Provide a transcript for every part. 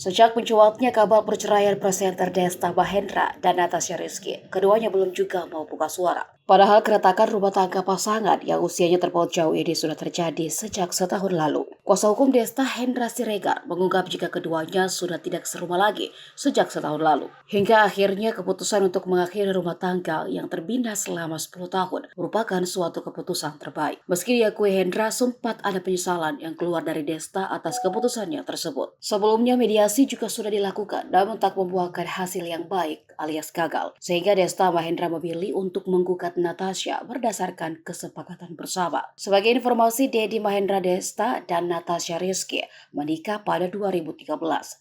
Sejak mencuatnya kabar perceraian presenter Desta Mahendra dan Natasha Rizky, keduanya belum juga mau buka suara. Padahal keretakan rumah tangga pasangan yang usianya terpaut jauh ini sudah terjadi sejak setahun lalu. Kuasa hukum Desta, Hendra Siregar, mengungkap jika keduanya sudah tidak serumah lagi sejak setahun lalu. Hingga akhirnya keputusan untuk mengakhiri rumah tangga yang terbina selama 10 tahun merupakan suatu keputusan terbaik. Meski diakui Hendra sempat ada penyesalan yang keluar dari Desta atas keputusannya tersebut. Sebelumnya mediasi juga sudah dilakukan namun tak membuahkan hasil yang baik alias gagal. Sehingga Desta Mahendra memilih untuk menggugat Natasha berdasarkan kesepakatan bersama. Sebagai informasi, Dedi Mahendra Desta dan Natasha Rizky menikah pada 2013.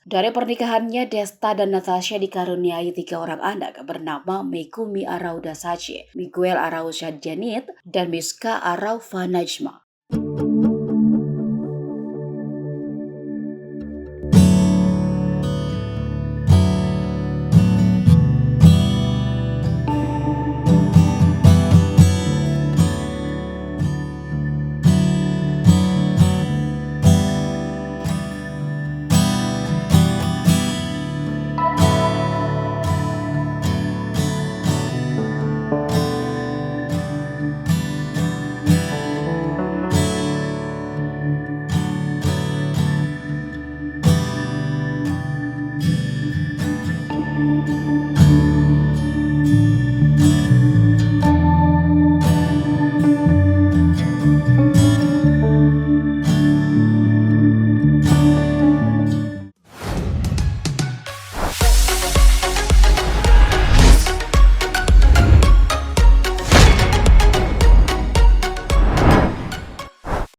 Dari pernikahannya, Desta dan Natasha dikaruniai 3 orang anak bernama Megumi Arauda Sachi, Miguel Arauda Janit, dan Miska Araufa Najma.